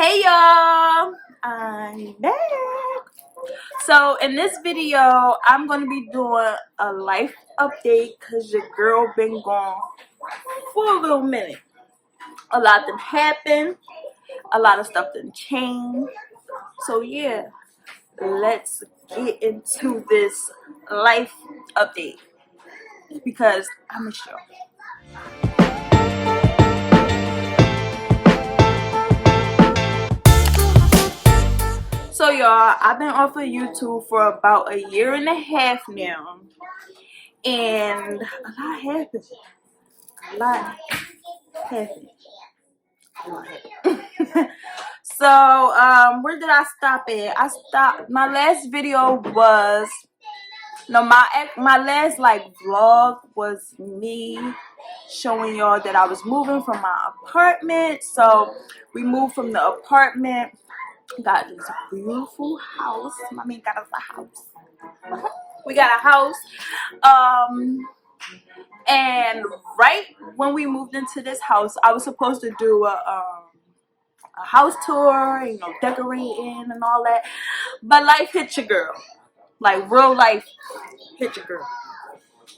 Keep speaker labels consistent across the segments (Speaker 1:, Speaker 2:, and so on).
Speaker 1: Hey y'all, I'm back. So in this video, I'm going to be doing a life update because your girl been gone for a little minute. A lot done happened, a lot of stuff done changed. So yeah, let's get into this life update because I miss y'all. So y'all, I've been off of YouTube for about a year and a half now, and a lot happened. A lot happened. So where did I stop at? My last video was my last vlog was me showing y'all that I was moving from my apartment. So we moved from the apartment, got this beautiful house. My man got us a house. We got a house. And right when we moved into this house, I was supposed to do a house tour, decorating and all that. But life hit your girl, like real life hit your girl.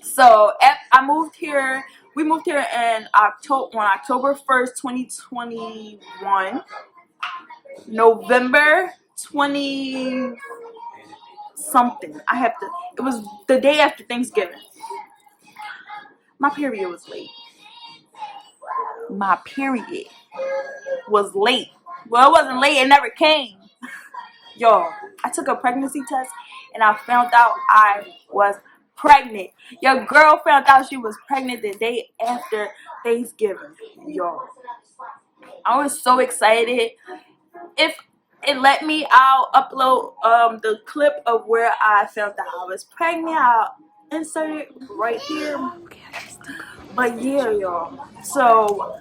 Speaker 1: So I moved here. We moved here in October 1st, 2021. November 20 something. It was the day after Thanksgiving. My period was late. My period was late. Well, it wasn't late. It never came. Y'all, I took a pregnancy test and I found out I was pregnant. Your girl found out she was pregnant the day after Thanksgiving. Y'all, I was so excited. If it let me, I'll upload the clip of where I found out I was pregnant. I'll insert it right here. But yeah, y'all. So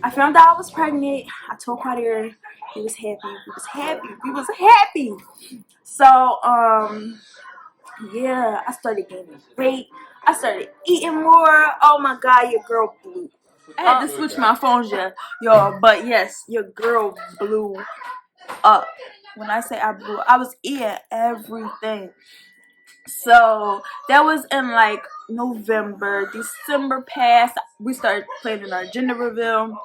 Speaker 1: I found out I was pregnant. I told Quadir. He was happy. We was happy. We was happy. So yeah, I started gaining weight. I started eating more. Oh my god, your girl blew. I had to switch my phones, y'all. But yes, your girl blew up. When I say I blew, I was eating everything. So that was in like November. December passed. We started planning our gender reveal.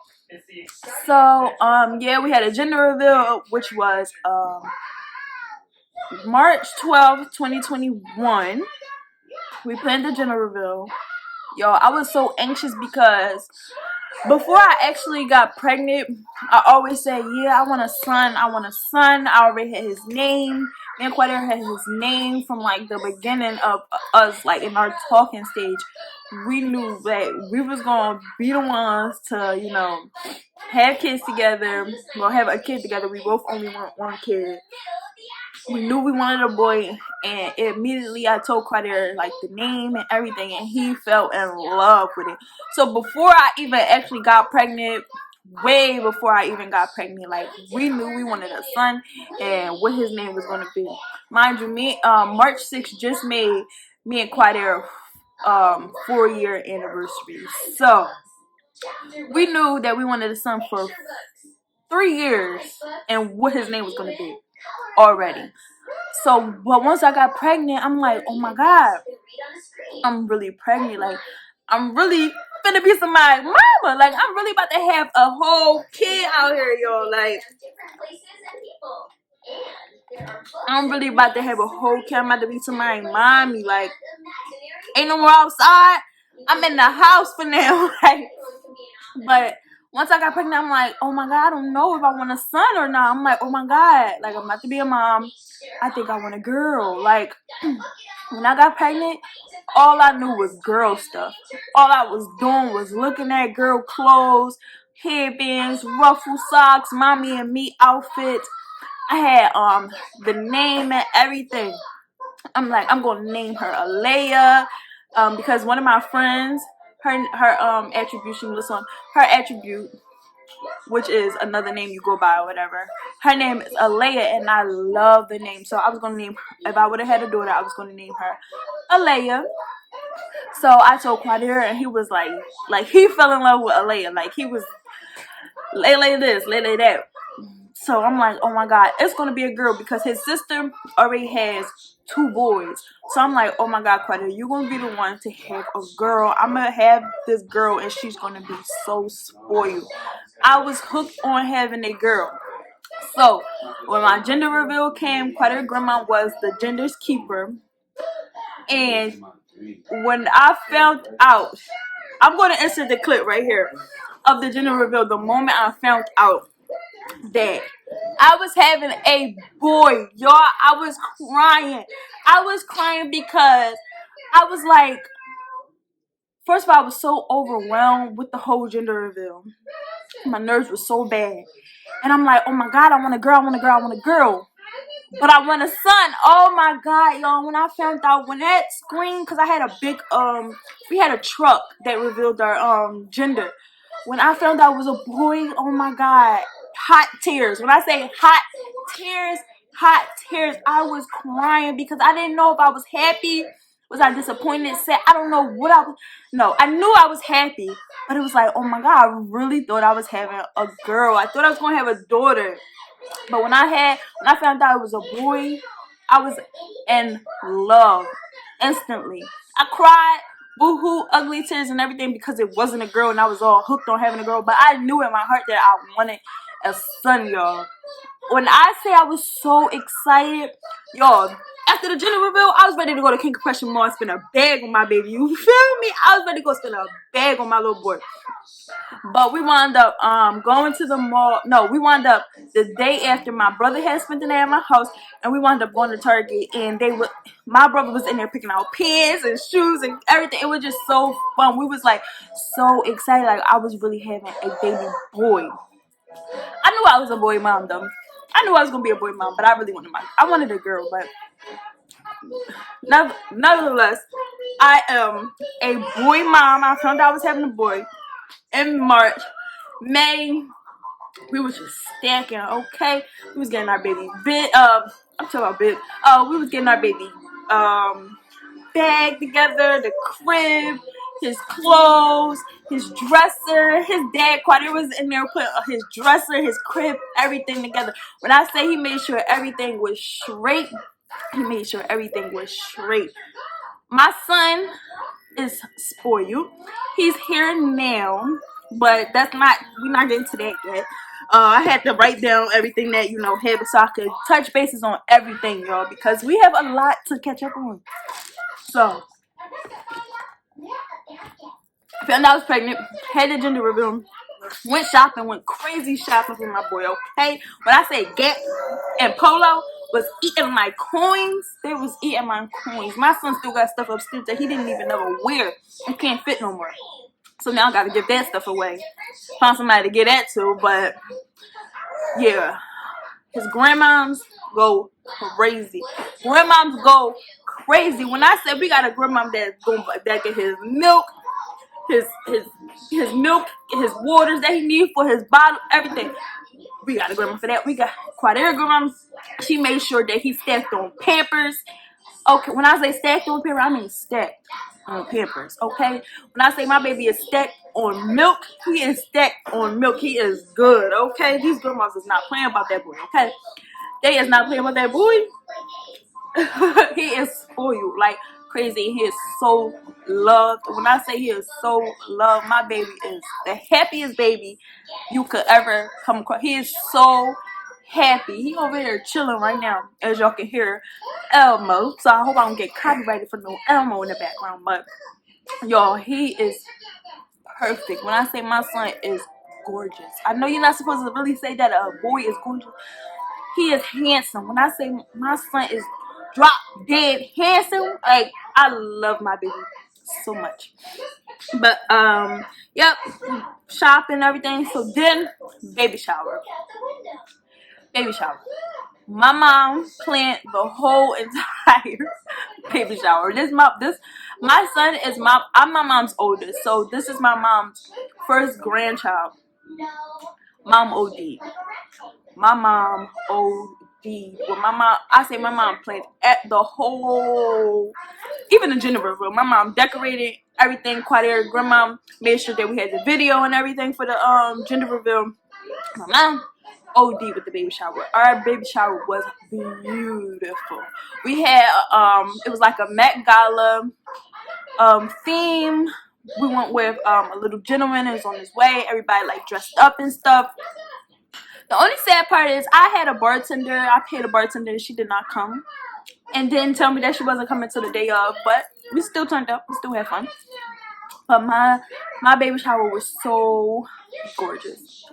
Speaker 1: So yeah, we had a gender reveal, which was March 12th, 2021. We planned the gender reveal. Y'all, I was so anxious because before I actually got pregnant, I always said, yeah, I want a son. I want a son. I already had his name. Me and Quadir had his name from like the beginning of us, like in our talking stage. We knew that we was gonna be the ones to, have kids together. Well, have a kid together. We both only want one kid. We knew we wanted a boy, and immediately I told Quadir like the name and everything, and he fell in love with it. So before I even actually got pregnant, way before I even got pregnant, like we knew we wanted a son and what his name was going to be. Mind you, March 6th just made me and Quadir 4-year anniversary. So we knew that we wanted a son for 3 years and what his name was going to be already. So, but once I got pregnant, I'm like, oh my god, I'm really pregnant. Like, I'm really finna be somebody's mama. Like, I'm really about to have a whole kid out here, y'all. Like, I'm really about to have a whole kid. I'm about to be somebody's mommy. Like, ain't no more outside. I'm in the house for now. Like, but once I got pregnant, I'm like, oh my god, I don't know if I want a son or not. I'm like, oh my god, like I'm about to be a mom. I think I want a girl. Like when I got pregnant, all I knew was girl stuff. All I was doing was looking at girl clothes, headbands, ruffle socks, mommy and me outfits. I had the name and everything. I'm like, I'm gonna name her Alea, because one of my friends, her attribution was on her attribute, which is another name you go by or whatever. Her name is Alea, and I love the name. So I was gonna name her, if I would have had a daughter, I was gonna name her Alea. So I told Quadir, and he was like he fell in love with Alea. Like he was Lele this, Lele that. So I'm like, oh my God, it's gonna be a girl because his sister already has 2 boys. So I'm like, oh my God, Quetta, you're gonna be the one to have a girl. I'm gonna have this girl and she's gonna be so spoiled. I was hooked on having a girl. So when my gender reveal came, Quetta grandma was the gender's keeper. And when I found out, I'm going to insert the clip right here of the gender reveal. The moment I found out that I was having a boy, y'all, I was crying. I was crying because I was like, first of all, I was so overwhelmed with the whole gender reveal. My nerves were so bad. And I'm like, oh my God, I want a girl, I want a girl, I want a girl. But I want a son. Oh my God, y'all. When I found out, when that screen, because I had a big, we had a truck that revealed our gender. When I found out it was a boy, oh my God, hot tears. When I say hot tears, I was crying because I didn't know if I was happy. Was I disappointed, sad? I don't know what I was. No, I knew I was happy. But it was like, oh my God, I really thought I was having a girl. I thought I was going to have a daughter. But when I found out it was a boy, I was in love instantly. I cried, boo-hoo, ugly tears and everything because it wasn't a girl and I was all hooked on having a girl. But I knew in my heart that I wanted a son, y'all. When I say I was so excited, y'all, after the gender reveal, I was ready to go to King Compression Mall and spend a bag on my baby. You feel me? I was ready to go spend a bag on my little boy. But we wound up going to the mall. No, we wound up the day after my brother had spent the night at my house, and we wound up going to Target. And my brother was in there picking out pants and shoes and everything. It was just so fun. We was like so excited, like I was really having a baby boy. I knew I was a boy mom though. I knew I was gonna be a boy mom, but I really wanted a girl. But nevertheless, I am a boy mom. I found out I was having a boy in March. May, we was just stacking, okay? We was getting our baby I'm talking about bit. We was getting our baby bag together, the crib, his clothes, his dresser, his dad Quadir was in there putting his dresser, his crib, everything together. When I say he made sure everything was straight, he made sure everything was straight. My son is spoiled. He's here now, but we're not getting to that yet. I had to write down everything that happened so I could touch bases on everything, y'all, because we have a lot to catch up on. So, found out I was pregnant, had the gender reveal, went shopping, went crazy shopping for my boy, okay? When I say Gap and Polo was eating my coins, they was eating my coins. My son still got stuff upstairs that he didn't even ever wear. It can't fit no more. So now I gotta give that stuff away. Find somebody to get that to, but yeah. His grandmoms go crazy. Grandmoms go crazy. When I said we got a grandmom that get his milk, his milk, his waters that he needs for his bottle, everything. We got a grandma for that. We got Quadir grandma. She made sure that he stacked on Pampers. Okay, when I say stacked on Pampers, I mean stacked on Pampers. Okay, when I say my baby is stacked on milk, he is stacked on milk. He is good. Okay, these grandmas is not playing about that boy. Okay, they is not playing about that boy. He is spoiled like crazy. He is so loved. When I say he is so loved, my baby is the happiest baby you could ever come across. He is so happy. He over here chilling right now, as y'all can hear Elmo. So I hope I don't get copyrighted for no Elmo in the background. But y'all, he is perfect. When I say my son is gorgeous, I know you're not supposed to really say that a boy is gorgeous. He is handsome. When I say my son is drop dead handsome, like I love my baby so much. But yep, shopping, everything. So then baby shower. My mom planned the whole entire baby shower. My son is I'm my mom's oldest, so this is my mom's first grandchild. Mom OD. My mom OD. Well, I say my mom planned at the whole, even the gender reveal. My mom decorated everything. Quadir grandma made sure that we had the video and everything for the gender reveal. My mom OD with the baby shower. Our baby shower was beautiful. We had it was like a Met Gala theme. We went with a little gentleman who's on his way. Everybody like dressed up and stuff. The only sad part is I had a bartender. I paid a bartender. She did not come and didn't tell me that she wasn't coming till the day of. But we still turned up. We still had fun. But my baby shower was so gorgeous.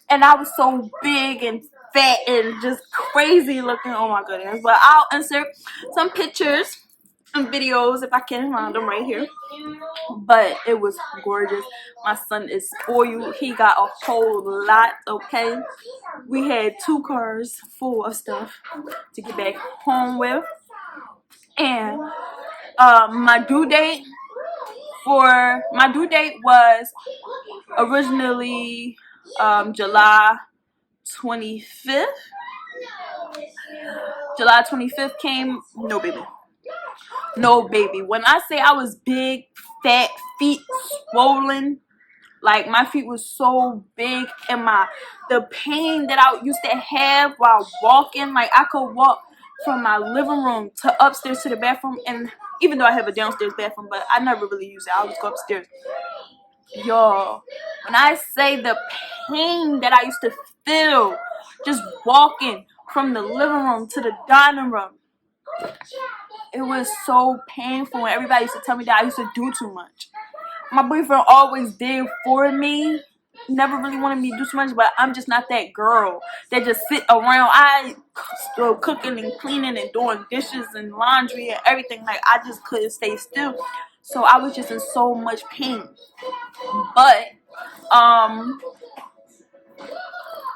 Speaker 1: And I was so big and fat and just crazy looking. Oh my goodness. But I'll insert some pictures and videos if I can find them right here. But it was gorgeous. My son is spoiled. He got a whole lot, okay? We had 2 cars full of stuff to get back home with. And my due date was originally July 25th. July 25th came. No baby. When I say I was big, fat, feet swollen, like my feet was so big, and the pain that I used to have while walking, like I could walk from my living room to upstairs to the bathroom, and even though I have a downstairs bathroom, but I never really use it. I always go upstairs. Y'all, when I say the pain that I used to feel just walking from the living room to the dining room, it was so painful, and everybody used to tell me that I used to do too much. My boyfriend always did for me, never really wanted me to do too much, but I'm just not that girl that just sit around. I still cooking and cleaning and doing dishes and laundry and everything. Like, I just couldn't stay still, so I was just in so much pain. But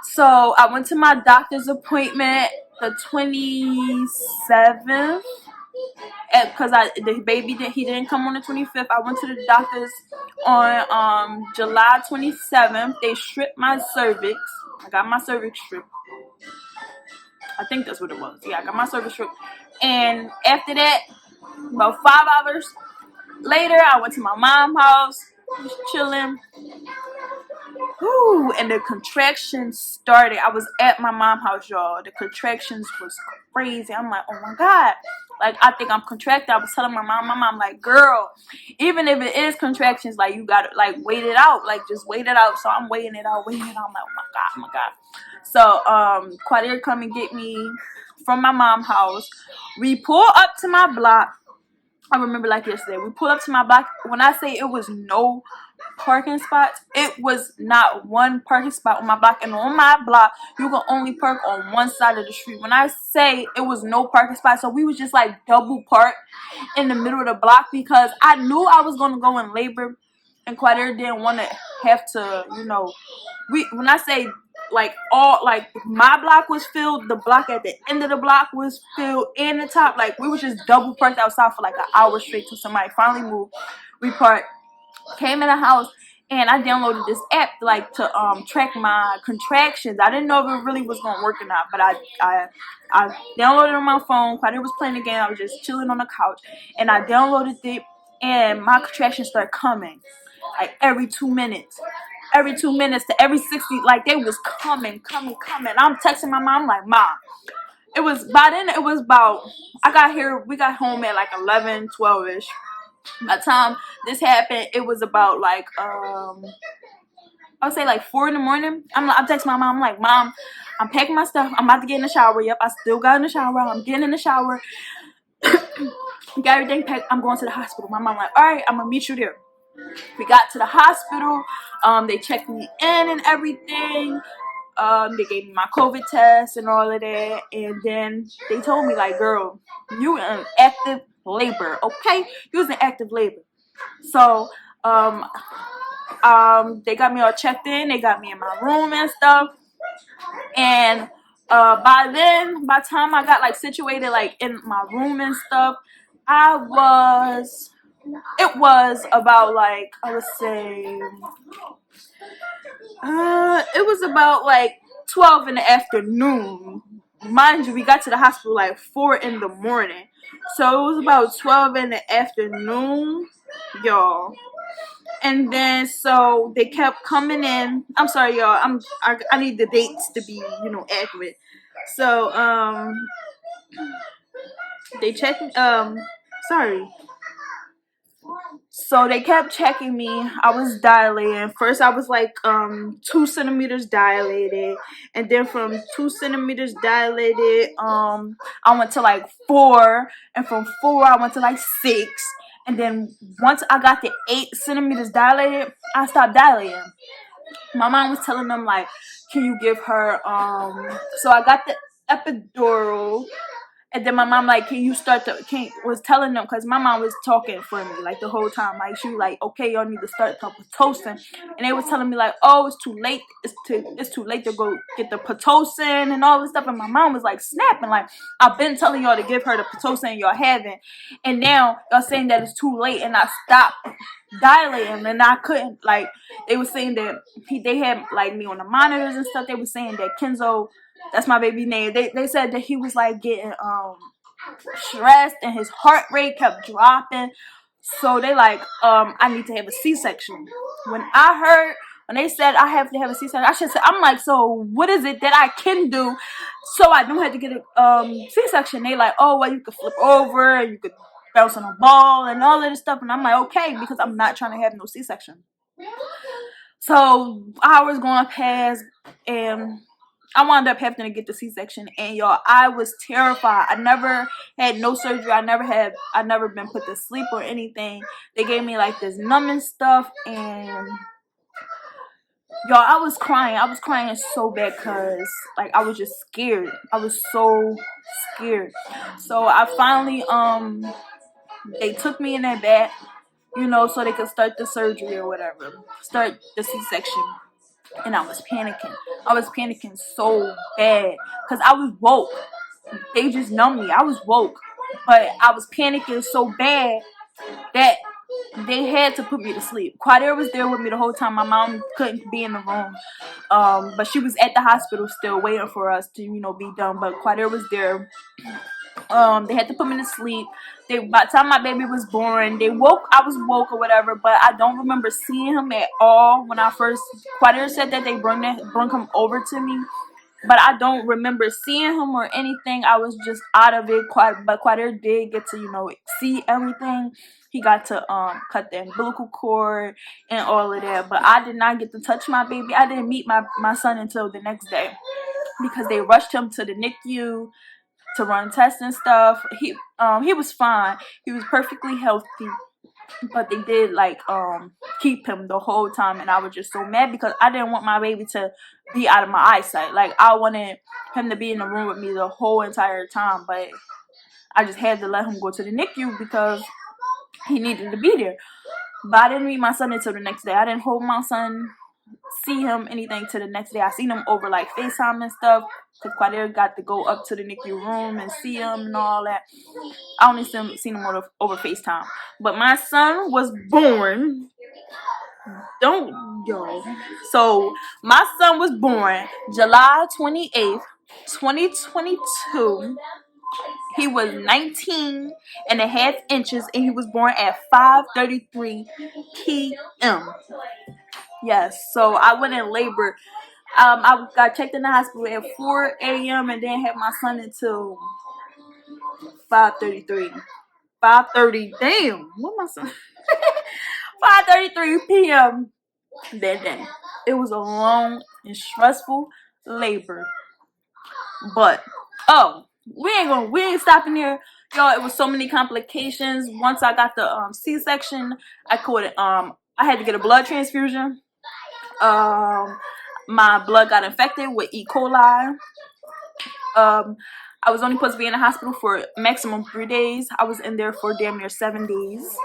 Speaker 1: so I went to my doctor's appointment the 27th, because the baby he didn't come on the 25th. I went to the doctor's on July 27th. They stripped my cervix. I got my cervix stripped. I think that's what it was. Yeah, I got my cervix stripped. And after that, about 5 hours later, I went to my mom's house, was chilling. Whew, and the contractions started. I was at my mom's house, y'all. The contractions was crazy. I'm like, oh my God. Like, I think I'm contracted. I was telling my mom, like, girl, even if it is contractions, like, you gotta, like, wait it out. Like, just wait it out. So I'm waiting it out. I'm like, oh my God. So, Quadir come and get me from my mom's house. We pull up to my block. I remember like yesterday. We pull up to my block. When I say it was no parking spots, it was not one parking spot on my block. And on my block, you can only park on one side of the street. When I say it was no parking spots, so we was just like double parked in the middle of the block, because I knew I was going to go in labor, and Quadir didn't want to have to, you know, when I say like my block was filled, the block at the end of the block was filled, and the top, like we was just double parked outside for like an hour straight till somebody finally moved. We parked, came in the house, and I downloaded this app like to track my contractions. I didn't know if it really was gonna work or not, but I downloaded it on my phone. Quadir was playing the game. I was just chilling on the couch, and I downloaded it, and my contractions started coming like every 2 minutes. Every 2 minutes to every 60, like they was coming. I'm texting my mom, like, Mom. It was, by then, it was about, we got home at like 11, 12-ish. By the time this happened, it was about like, I would say like 4 in the morning. I'm texting my mom, I'm like, Mom, I'm packing my stuff. I'm about to get in the shower. Yep, I still got in the shower. I'm getting in the shower. Got everything packed. I'm going to the hospital. My mom like, all right, I'm going to meet you there. We got to the hospital. They checked me in and everything. They gave me my COVID test and all of that. And then they told me, like, girl, you in active labor, okay? You was in active labor. So, they got me all checked in. They got me in my room and stuff. And by the time I got, like, situated, like, in my room and stuff, it was about like, I would say, it was about like 12 in the afternoon. Mind you, we got to the hospital like 4 in the morning. So it was about 12 in the afternoon, y'all. And then so they kept coming in. I'm sorry, y'all. I need the dates to be, accurate. So they checked. Sorry. So they kept checking me. I was dilating. First I was like 2 centimeters dilated, and then from 2 centimeters dilated, I went to like 4, and from 4 I went to like 6, and then once I got to 8 centimeters dilated, I stopped dilating. My mom was telling them like, can you give her so I got the epidural. And then my mom like, was telling them, because my mom was talking for me like the whole time. Like she was like, okay, y'all need to start the Pitocin. And they was telling me like, oh, it's too late. It's too late to go get the Pitocin and all this stuff. And my mom was like snapping like, I've been telling y'all to give her the Pitocin, y'all haven't. And now y'all saying that it's too late, and I stopped dilating, and I couldn't, like, they were saying that they had like me on the monitors and stuff. They were saying that Kenzo, that's my baby name, they said that he was like getting stressed and his heart rate kept dropping. So they like, I need to have a C-section. When they said I have to have a C-section, I'm like, so what is it that I can do so I don't have to get a C-section? They like, oh, well, you could flip over and you could bounce on a ball and all of this stuff. And I'm like, okay, because I'm not trying to have no C-section. So hours going past, and I wound up having to get the C-section, and y'all, I was terrified. I never had no surgery. I never been put to sleep or anything. They gave me like this numbing stuff, and y'all, I was crying. I was crying so bad because like I was just scared. I was so scared. So I finally they took me in their back, so they could start the surgery or whatever, start the C-section. And I was panicking. I was panicking so bad because I was woke. They just numbed me. I was woke, but I was panicking so bad that they had to put me to sleep. Quadir was there with me the whole time. My mom couldn't be in the room, but she was at the hospital still waiting for us to, be done. But Quadir was there. They had to put me to sleep. By the time my baby was born, I was woke or whatever, but I don't remember seeing him at all. When I first, Quadir said that they brung him over to me, but I don't remember seeing him or anything. I was just out of it. But Quadir did get to, see everything. He got to cut the umbilical cord and all of that, but I did not get to touch my baby. I didn't meet my son until the next day because they rushed him to the NICU to run tests and stuff. He was fine. He was perfectly healthy, but they did like keep him the whole time, and I was just so mad because I didn't want my baby to be out of my eyesight. Like I wanted him to be in the room with me the whole entire time, but I just had to let him go to the NICU because he needed to be there. But I didn't meet my son until the next day. I didn't hold my son, see him, anything till the next day. I seen him over like FaceTime and stuff because Quadir got to go up to the NICU room and see him and all that. I only seen him over FaceTime. But my son was born. So my son was born July 28th, 2022. He was 19 and a half inches, and he was born at 5:33 p.m. Yes, so I went in labor. I got checked in the hospital at 4 a.m. and then had my son until 5:33. 5:30. Damn, what my son? 5:33 p.m. that day. It was a long and stressful labor, but we ain't stopping here, y'all. It was so many complications. Once I got the C-section, I had to get a blood transfusion. My blood got infected with E. coli. I was only supposed to be in the hospital for maximum 3 days. I was in there for damn near 7 days.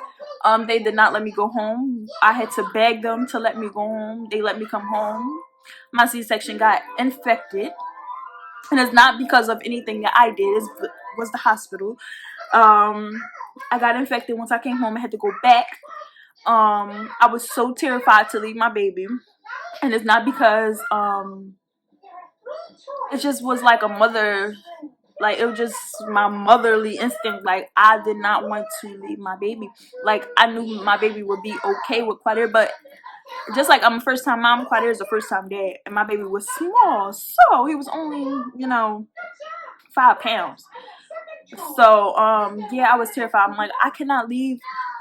Speaker 1: They did not let me go home. I had to beg them to let me go home. They let me come home. My C-section got infected, and it's not because of anything that I did. It was the hospital. I got infected. Once I came home, I had to go back. I was so terrified to leave my baby, and it's not because it just was like a mother Like, it was just my motherly instinct. Like, I did not want to leave my baby. Like, I knew my baby would be okay with Quadir, but just like I'm a first time mom, Quadir is a first time dad, and my baby was small, so he was only, you know, 5 pounds. So yeah, I was terrified. I'm like, I cannot leave.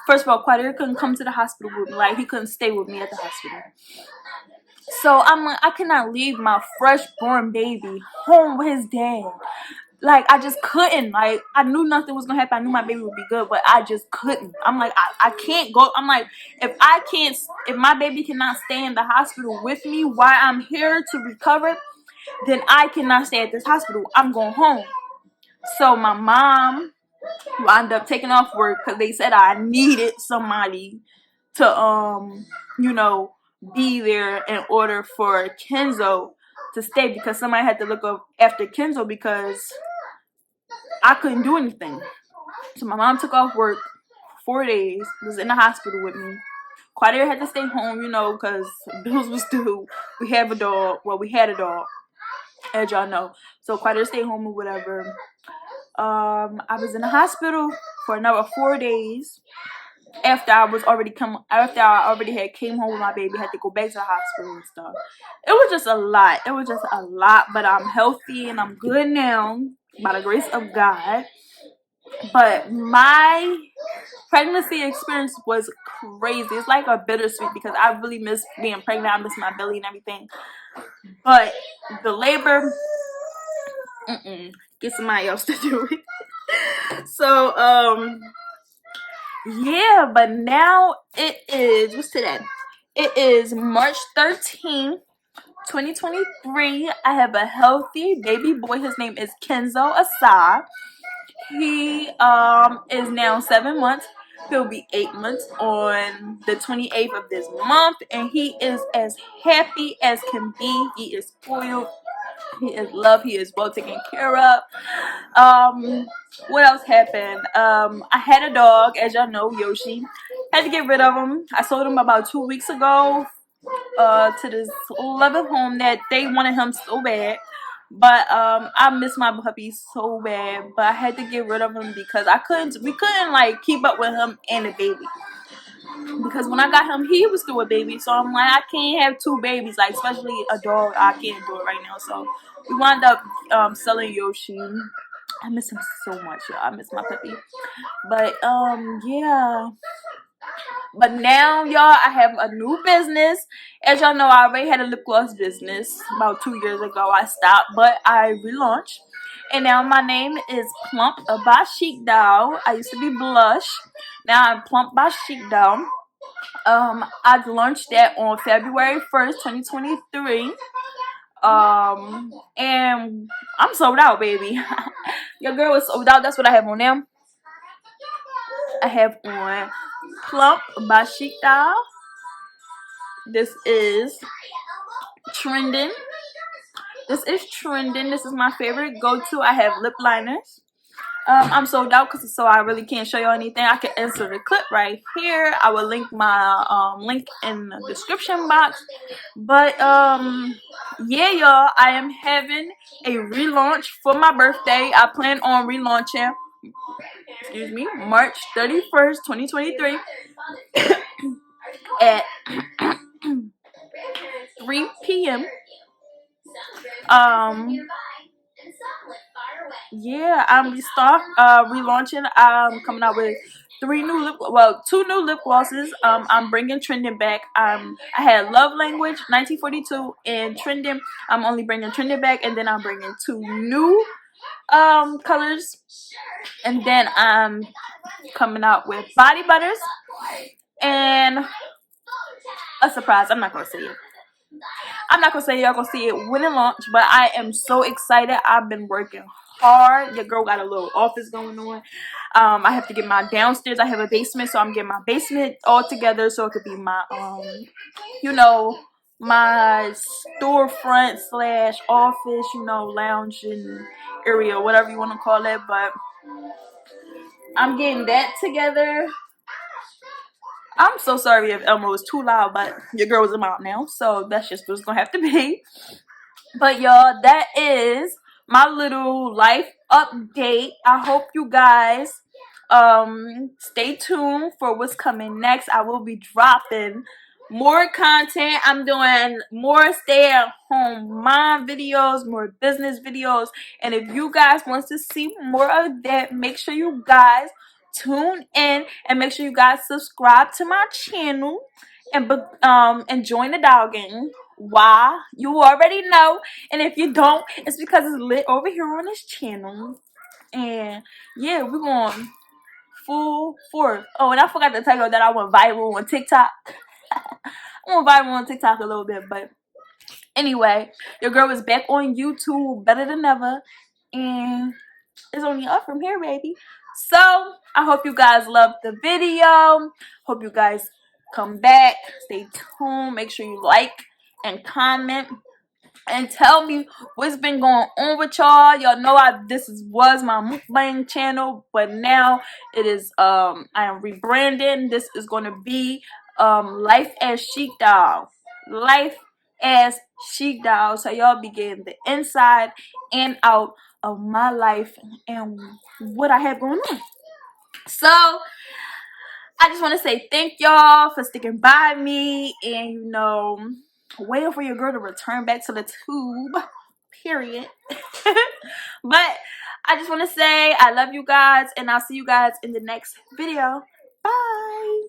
Speaker 1: First of all, Quadir couldn't come to the hospital with me. Like, he couldn't stay with me at the hospital. So I'm like, I cannot leave my fresh born baby home with his dad. Like, I just couldn't. Like, I knew nothing was gonna happen. I knew my baby would be good, but I just couldn't. I'm like, I can't go. I'm like, if my baby cannot stay in the hospital with me while I'm here to recover, then I cannot stay at this hospital. I'm going home. So my mom wound up taking off work because they said I needed somebody to you know, be there in order for Kenzo to stay, because somebody had to look up after Kenzo because I couldn't do anything. So my mom took off work 4 days, was in the hospital with me. Quadir had to stay home, you know, because bills was due. We have a dog. Well, we had a dog, as y'all know. So Quadir stayed home or whatever. I was in the hospital for another 4 days. After I already had came home with my baby, had to go back to the hospital and stuff. It was just a lot. It was just a lot. But I'm healthy and I'm good now, by the grace of God. But my pregnancy experience was crazy. It's like a bittersweet because I really miss being pregnant. I miss my belly and everything. But the labor, get somebody else to do it. So yeah, but now it is, what's today? It is March 13th, 2023. I have a healthy baby boy. His name is Kenzo Asad. He is now 7 months. He'll be 8 months on the 28th of this month, and he is as happy as can be. He is spoiled. He is loved. He is well taken care of. What else happened? I had a dog, as y'all know, Yoshi. Had to get rid of him. I sold him about 2 weeks ago to this loving home that they wanted him so bad. But I miss my puppy so bad. But I had to get rid of him because we couldn't like keep up with him and the baby. Because when I got him, he was still a baby. So I'm like, I can't have 2 babies, like especially a dog. I can't do it right now. So we wound up selling Yoshi. I miss him so much, y'all. I miss my puppy. But yeah. But now, y'all, I have a new business. As y'all know, I already had a lip gloss business about 2 years ago. I stopped, but I relaunched. And now my name is Plump by Chic Doll. I used to be Blush. Now I'm Plump by Chic Doll. I launched that on February 1st, 2023. And I'm sold out, baby. Your girl is sold out. That's what I have on now. I have on Plump by Chic Doll. This is trending. This is my favorite go-to. I have lip liners. I'm sold out because so I really can't show you anything. I can insert a clip right here. I will link my link in the description box. But yeah, y'all, I am having a relaunch for my birthday. I plan on relaunching, excuse me, March 31st, 2023 at 3 p.m. Yeah, I'm relaunching. I'm coming out with 2 new lip glosses. I'm bringing trending back. I had Love Language 1942 and trending. I'm only bringing trending back, and then I'm bringing 2 new colors, and then I'm coming out with body butters and a surprise. I'm not gonna say it. Y'all gonna see it when it launch, but I am so excited. I've been working hard. Your girl got a little office going on. I have to get my downstairs. I have a basement, so I'm getting my basement all together so it could be my you know, my storefront / office, you know, lounging area, whatever you want to call it. But I'm getting that together. I'm so sorry if Elmo was too loud, but your girl was out now, so that's just what's gonna have to be. But y'all, that is my little life update. I hope you guys stay tuned for what's coming next. I will be dropping more content. I'm doing more stay-at-home mom videos, more business videos, and if you guys want to see more of that, make sure you guys tune in and make sure you guys subscribe to my channel and join the dogging. Why? You already know, and if you don't, it's because it's lit over here on this channel. And yeah, we're going full force. Oh, and I forgot to tell you that I went viral on TikTok. I went viral on TikTok a little bit, but anyway, your girl is back on YouTube better than ever, and it's only up from here, baby. So I hope you guys loved the video. Hope you guys come back. Stay tuned. Make sure you like and comment and tell me what's been going on with y'all. Y'all know was my mukbang channel, but now it is I am rebranding. This is going to be Life as Chic Doll. Life as Chic Doll. So y'all be getting the inside and out of my life and what I have going on. So I just want to say thank y'all for sticking by me and, you know, waiting for your girl to return back to the tube, period. But I just want to say I love you guys, and I'll see you guys in the next video. Bye.